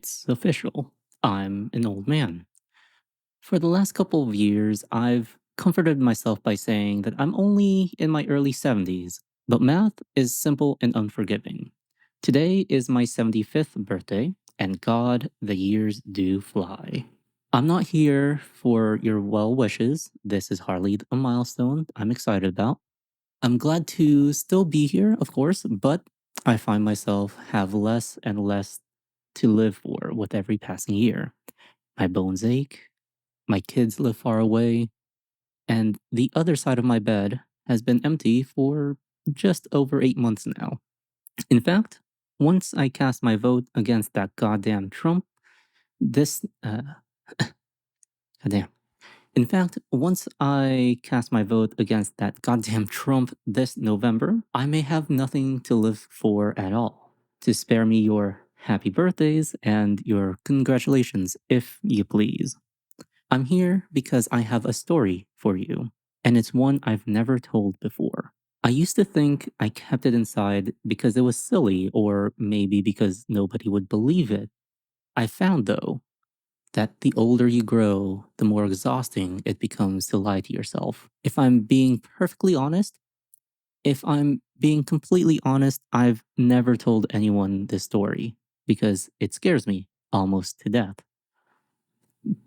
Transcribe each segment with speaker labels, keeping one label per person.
Speaker 1: It's official. I'm an old man. For the last couple of years, I've comforted myself by saying that I'm only in my early 70s, but math is simple and unforgiving. Today is my 75th birthday, and God, the years do fly. I'm not here for your well wishes. This is hardly a milestone I'm excited about. I'm glad to still be here, of course, but I find myself have less and less to live for with every passing year. My bones ache, my kids live far away, and the other side of my bed has been empty for just over 8 months now. In fact, once I cast my vote against that goddamn Trump, this, goddamn. In fact, once I cast my vote against that goddamn Trump this November, I may have nothing to live for at all. To spare me your happy birthdays and your congratulations, if you please. I'm here because I have a story for you, and it's one I've never told before. I used to think I kept it inside because it was silly, or maybe because nobody would believe it. I found, though, that the older you grow, the more exhausting it becomes to lie to yourself. If I'm being completely honest, I've never told anyone this story because it scares me almost to death.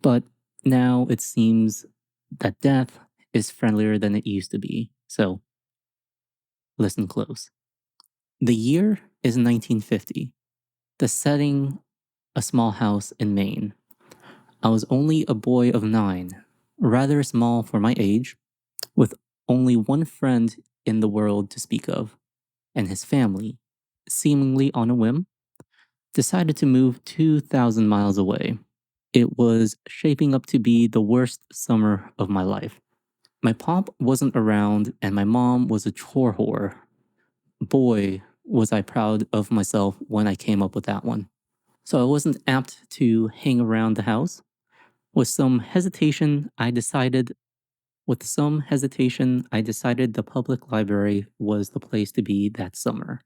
Speaker 1: But now it seems that death is friendlier than it used to be. So listen close. The year is 1950. The setting, a small house in Maine. I was only a boy of 9, rather small for my age, with only one friend in the world to speak of, and his family, seemingly on a whim, decided to move 2,000 miles away. It was shaping up to be the worst summer of my life. My pop wasn't around, and my mom was a chore whore. Boy, was I proud of myself when I came up with that one. So I wasn't apt to hang around the house. With some hesitation, I decided the public library was the place to be that summer.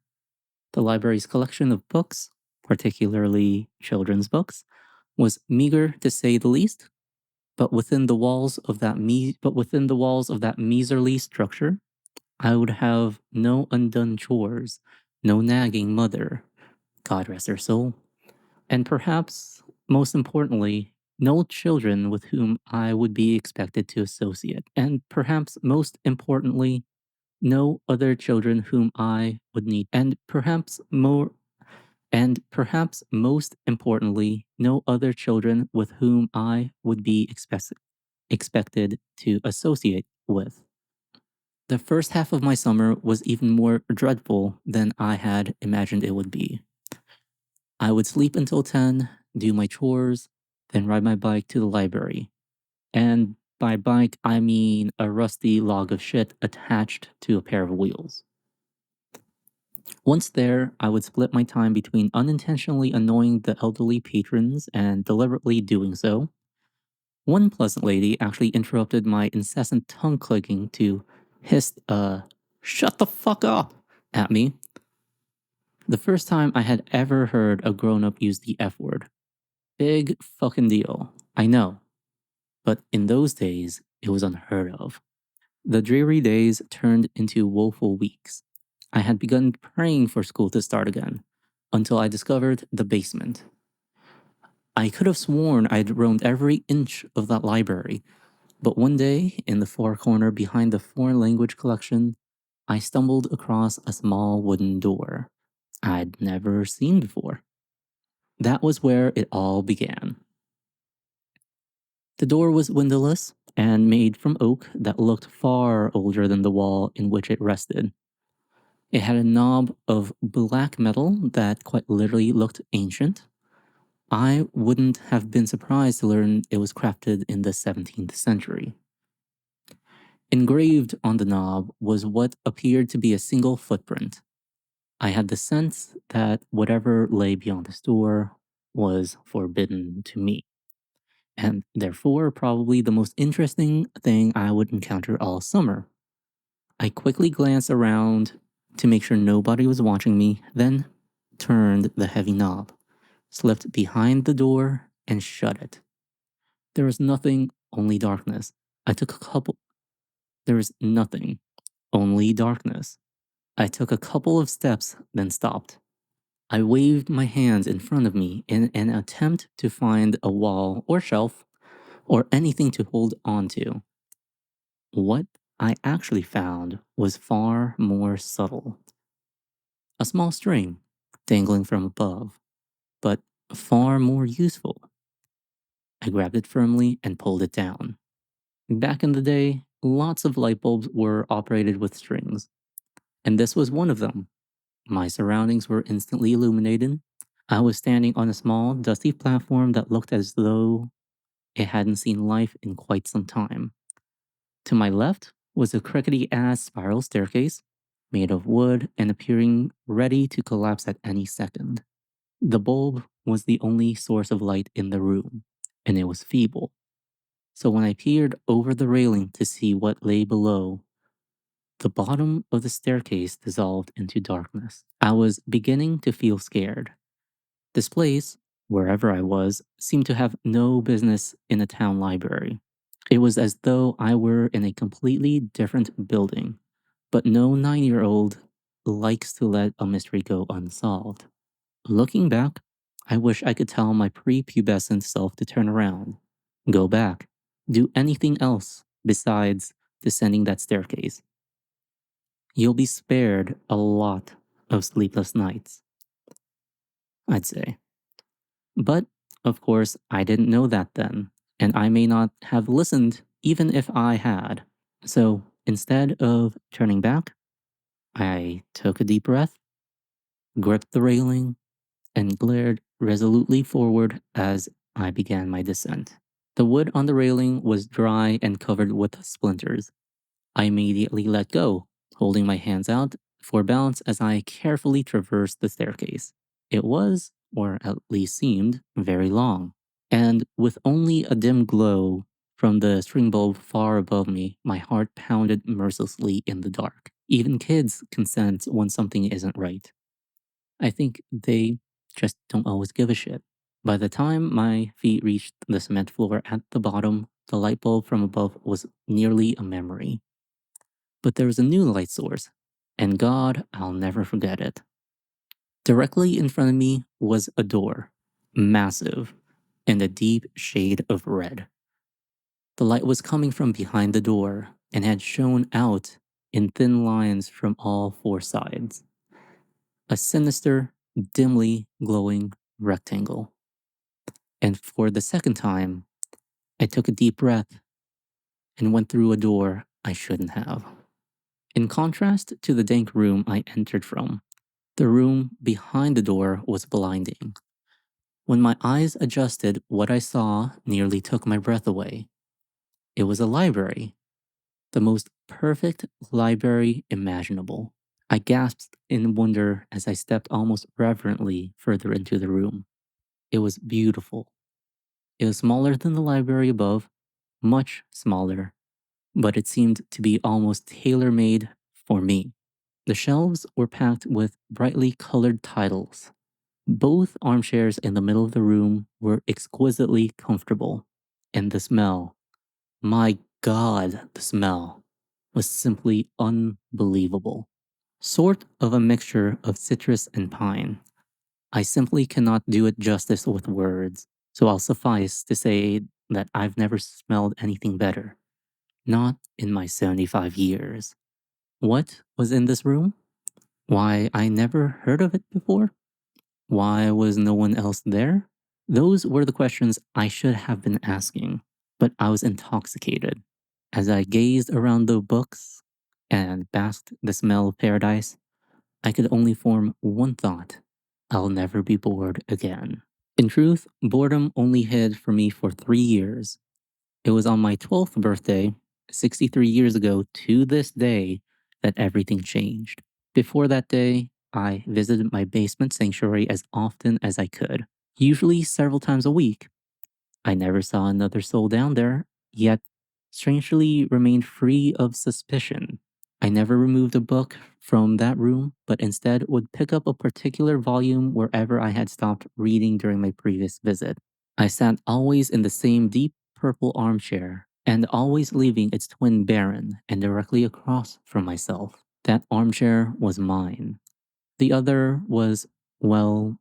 Speaker 1: The library's collection of books, particularly children's books, was meager to say the least, but within the walls of that measerly structure, I would have no undone chores, no nagging mother, God rest her soul, and perhaps most importantly, no children with whom I would be expected to associate, and perhaps most importantly, no other children whom I would need, and perhaps most importantly, no other children with whom I would be expected to associate with. The first half of my summer was even more dreadful than I had imagined it would be. I would sleep until 10, do my chores, then ride my bike to the library. And by bike, I mean a rusty log of shit attached to a pair of wheels. Once there, I would split my time between unintentionally annoying the elderly patrons and deliberately doing so. One pleasant lady actually interrupted my incessant tongue clicking to hiss, shut the fuck up at me. The first time I had ever heard a grown up use the F word. Big fucking deal, I know. But in those days, it was unheard of. The dreary days turned into woeful weeks. I had begun praying for school to start again, until I discovered the basement. I could have sworn I'd roamed every inch of that library, but one day, in the far corner behind the foreign language collection, I stumbled across a small wooden door I'd never seen before. That was where it all began. The door was windowless and made from oak that looked far older than the wall in which it rested. It had a knob of black metal that quite literally looked ancient. I wouldn't have been surprised to learn it was crafted in the 17th century. Engraved on the knob was what appeared to be a single footprint. I had the sense that whatever lay beyond this door was forbidden to me, and therefore probably the most interesting thing I would encounter all summer. I quickly glanced around to make sure nobody was watching me, then turned the heavy knob. slipped behind the door, and shut it. There was nothing, only darkness. I took a couple. There was nothing, only darkness. I took a couple of steps, then stopped. I waved my hands in front of me in an attempt to find a wall or shelf or anything to hold on to. What I actually found was far more subtle. A small string dangling from above, but far more useful. I grabbed it firmly and pulled it down. Back in the day, lots of light bulbs were operated with strings, and this was one of them. My surroundings were instantly illuminated. I was standing on a small, dusty platform that looked as though it hadn't seen life in quite some time. To my left was a crickety ass spiral staircase, made of wood and appearing ready to collapse at any second. The bulb was the only source of light in the room, and it was feeble. So when I peered over the railing to see what lay below, the bottom of the staircase dissolved into darkness. I was beginning to feel scared. This place, wherever I was, seemed to have no business in a town library. It was as though I were in a completely different building, but no 9-year-old likes to let a mystery go unsolved. Looking back, I wish I could tell my prepubescent self to turn around, go back, do anything else besides descending that staircase. You'll be spared a lot of sleepless nights, I'd say. But, of course, I didn't know that then, and I may not have listened even if I had. So, instead of turning back, I took a deep breath, gripped the railing, and glared resolutely forward as I began my descent. The wood on the railing was dry and covered with splinters. I immediately let go, holding my hands out for balance as I carefully traversed the staircase. It was, or at least seemed, very long, and with only a dim glow from the string bulb far above me, my heart pounded mercilessly in the dark. Even kids can sense when something isn't right. I think they just don't always give a shit. By the time my feet reached the cement floor at the bottom, the light bulb from above was nearly a memory. But there was a new light source, and God, I'll never forget it. Directly in front of me was a door, massive, in a deep shade of red. The light was coming from behind the door and had shone out in thin lines from all four sides. A sinister, dimly glowing rectangle. And for the second time, I took a deep breath and went through a door I shouldn't have. In contrast to the dank room I entered from, the room behind the door was blinding. When my eyes adjusted, what I saw nearly took my breath away. It was a library, the most perfect library imaginable. I gasped in wonder as I stepped almost reverently further into the room. It was beautiful. It was smaller than the library above, much smaller, but it seemed to be almost tailor made for me. The shelves were packed with brightly colored titles. Both armchairs in the middle of the room were exquisitely comfortable, and the smell, my God, the smell was simply unbelievable. Sort of a mixture of citrus and pine. I simply cannot do it justice with words, so I'll suffice to say that I've never smelled anything better. Not in my 75 years. What was in this room? Why, I never heard of it before? Why was no one else there? Those were the questions I should have been asking, but I was intoxicated. As I gazed around the books and basked the smell of paradise, I could only form one thought. I'll never be bored again. In truth, boredom only hid for me for 3 years. It was on my 12th birthday, 63 years ago to this day, that everything changed. Before that day, I visited my basement sanctuary as often as I could, usually several times a week. I never saw another soul down there, yet strangely remained free of suspicion. I never removed a book from that room, but instead would pick up a particular volume wherever I had stopped reading during my previous visit. I sat always in the same deep purple armchair, and always leaving its twin barren and directly across from myself. That armchair was mine. The other was, well,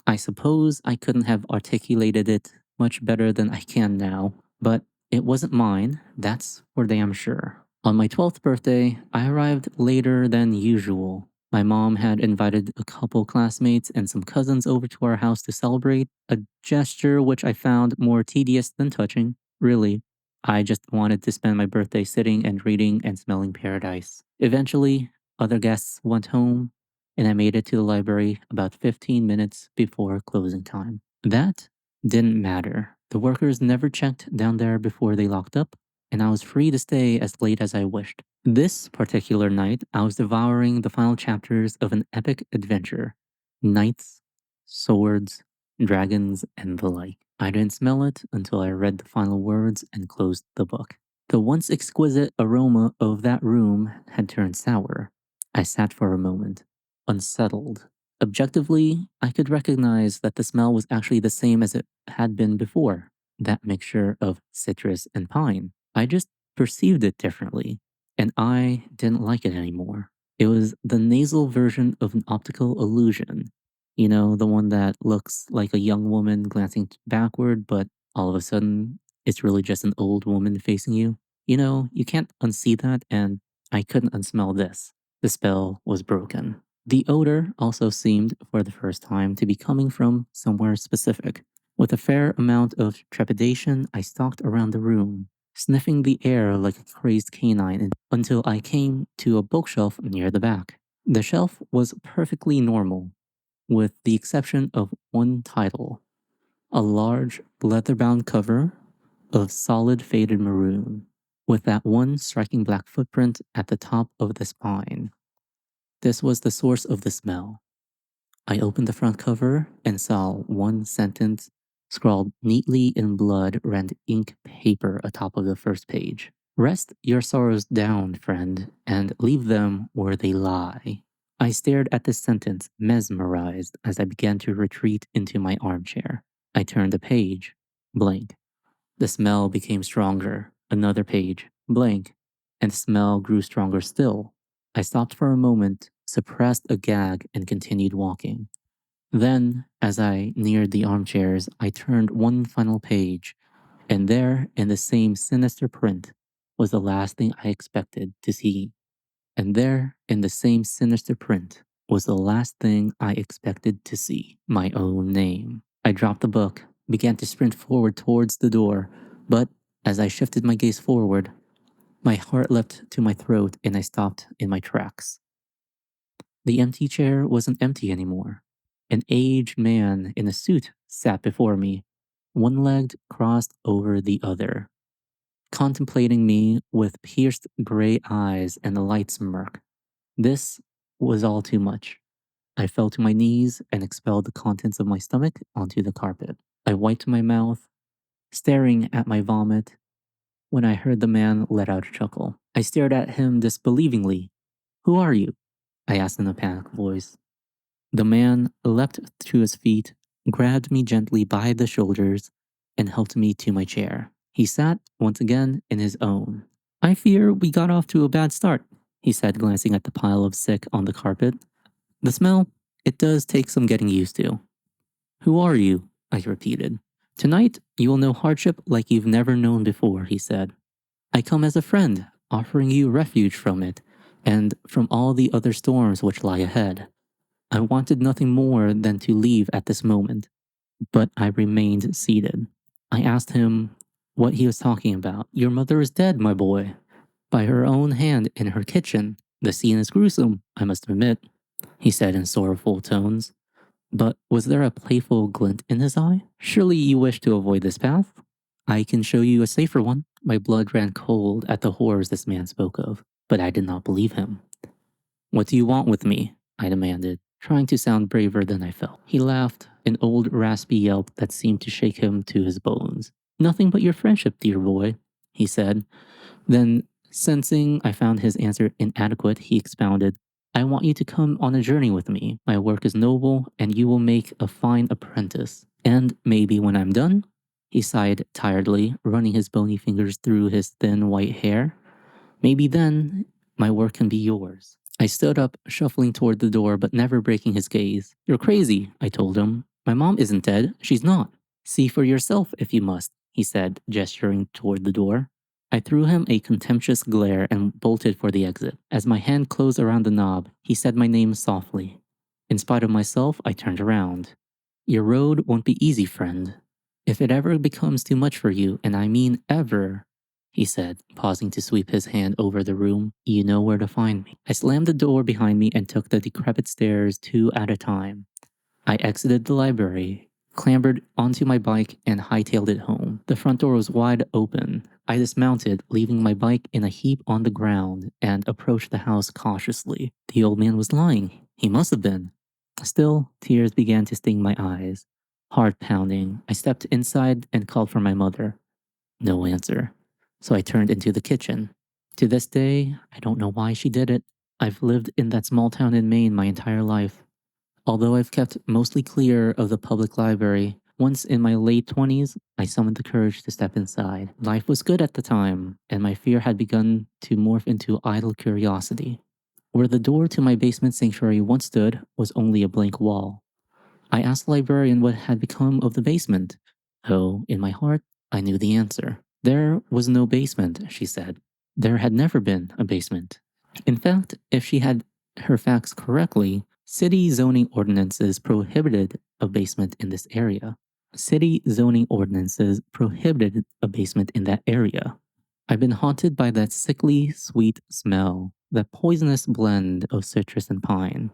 Speaker 1: I suppose I couldn't have articulated it much better than I can now, but it wasn't mine, that's for damn sure. On my 12th birthday, I arrived later than usual. My mom had invited a couple classmates and some cousins over to our house to celebrate, a gesture which I found more tedious than touching. Really, I just wanted to spend my birthday sitting and reading and smelling paradise. Eventually, other guests went home, and I made it to the library about 15 minutes before closing time. That didn't matter. The workers never checked down there before they locked up, and I was free to stay as late as I wished. This particular night, I was devouring the final chapters of an epic adventure: knights, swords, dragons, and the like. I didn't smell it until I read the final words and closed the book. The once exquisite aroma of that room had turned sour. I sat for a moment, unsettled. Objectively, I could recognize that the smell was actually the same as it had been before, that mixture of citrus and pine. I just perceived it differently, and I didn't like it anymore. It was the nasal version of an optical illusion. You know, the one that looks like a young woman glancing backward, but all of a sudden, it's really just an old woman facing you. You know, you can't unsee that, and I couldn't unsmell this. The spell was broken. The odor also seemed, for the first time, to be coming from somewhere specific. With a fair amount of trepidation, I stalked around the room, sniffing the air like a crazed canine until I came to a bookshelf near the back. The shelf was perfectly normal, with the exception of one title: a large leather-bound cover of solid faded maroon, with that one striking black footprint at the top of the spine. This was the source of the smell. I opened the front cover and saw one sentence scrawled neatly in blood-red ink paper atop of the first page. Rest your sorrows down, friend, and leave them where they lie. I stared at this sentence, mesmerized, as I began to retreat into my armchair. I turned the page, blank. The smell became stronger. Another page, blank, and the smell grew stronger still. I stopped for a moment, suppressed a gag, and continued walking. Then, as I neared the armchairs, I turned one final page, and there, in the same sinister print, was the last thing I expected to see. And there, in the same sinister print, was the last thing I expected to see: my own name. I dropped the book, began to sprint forward towards the door, but as I shifted my gaze forward, my heart leapt to my throat and I stopped in my tracks. The empty chair wasn't empty anymore. An aged man in a suit sat before me, one leg crossed over the other, contemplating me with pierced gray eyes and a light smirk. This was all too much. I fell to my knees and expelled the contents of my stomach onto the carpet. I wiped my mouth, staring at my vomit, when I heard the man let out a chuckle. I stared at him disbelievingly. "Who are you?" I asked in a panicked voice. The man leapt to his feet, grabbed me gently by the shoulders, and helped me to my chair. He sat once again in his own. "I fear we got off to a bad start," he said, glancing at the pile of sick on the carpet. "The smell, it does take some getting used to." "Who are you?" I repeated. "Tonight, you will know hardship like you've never known before," he said. "I come as a friend, offering you refuge from it, and from all the other storms which lie ahead. I wanted nothing more than to leave at this moment, but I remained seated." I asked him what he was talking about. "Your mother is dead, my boy, by her own hand in her kitchen. The scene is gruesome, I must admit," he said in sorrowful tones. But was there a playful glint in his eye? "Surely you wish to avoid this path? I can show you a safer one." My blood ran cold at the horrors this man spoke of, but I did not believe him. "What do you want with me?" I demanded, trying to sound braver than I felt. He laughed, an old raspy yelp that seemed to shake him to his bones. "Nothing but your friendship, dear boy," he said, then Sensing I found his answer inadequate, he expounded, I want you to come on a journey with me. My work is noble, and you will make a fine apprentice. And maybe when I'm done, he sighed tiredly, running his bony fingers through his thin white hair. Maybe then my work can be yours. I stood up, shuffling toward the door, but never breaking his gaze. You're crazy, I told him. My mom isn't dead. She's not. See for yourself if you must, he said, gesturing toward the door. I threw him a contemptuous glare and bolted for the exit. As my hand closed around the knob, he said my name softly. In spite of myself, I turned around. Your road won't be easy, friend. If it ever becomes too much for you, and I mean ever, he said, pausing to sweep his hand over the room, you know where to find me. I slammed the door behind me and took the decrepit stairs 2 at a time. I exited the library, clambered onto my bike, and hightailed it home. The front door was wide open. I dismounted, leaving my bike in a heap on the ground, and approached the house cautiously. The old man was lying. He must have been. Still, tears began to sting my eyes. Heart pounding, I stepped inside and called for my mother. No answer. So I turned into the kitchen. To this day, I don't know why she did it. I've lived in that small town in Maine my entire life. Although I've kept mostly clear of the public library, once in my late 20s, I summoned the courage to step inside. Life was good at the time, and my fear had begun to morph into idle curiosity. Where the door to my basement sanctuary once stood was only a blank wall. I asked the librarian what had become of the basement. Oh, in my heart, I knew the answer. There was no basement, she said. There had never been a basement. In fact, if she had her facts correctly, city zoning ordinances prohibited a basement in this area. City zoning ordinances prohibited a basement in that area. I've been haunted by that sickly sweet smell, that poisonous blend of citrus and pine,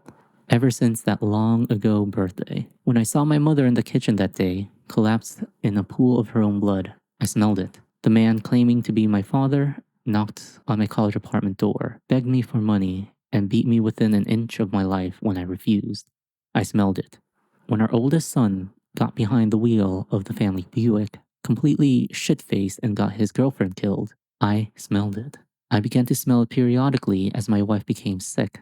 Speaker 1: ever since that long ago birthday. When I saw my mother in the kitchen that day, collapsed in a pool of her own blood, I smelled it. The man claiming to be my father knocked on my college apartment door, begged me for money, and beat me within an inch of my life when I refused. I smelled it. When our oldest son got behind the wheel of the family Buick, completely shit-faced and got his girlfriend killed, I smelled it. I began to smell it periodically as my wife became sick.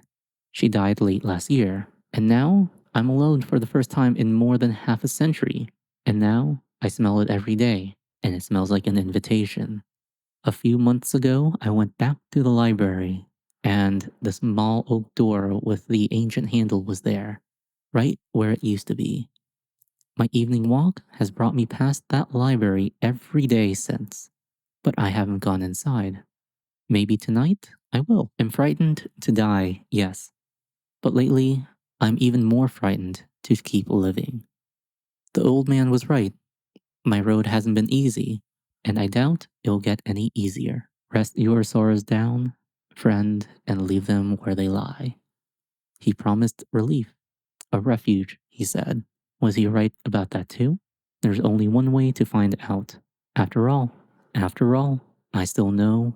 Speaker 1: She died late last year, and now I'm alone for the first time in more than half a century. And now I smell it every day, and it smells like an invitation. A few months ago, I went back to the library, and the small oak door with the ancient handle was there, right where it used to be. My evening walk has brought me past that library every day since, but I haven't gone inside. Maybe tonight I will. I'm frightened to die, yes, but lately I'm even more frightened to keep living. The old man was right. My road hasn't been easy, and I doubt it'll get any easier. Rest your sorrows down, friend, and leave them where they lie. He promised relief, a refuge, he said. Was he right about that too? There's only one way to find out. After all, I still know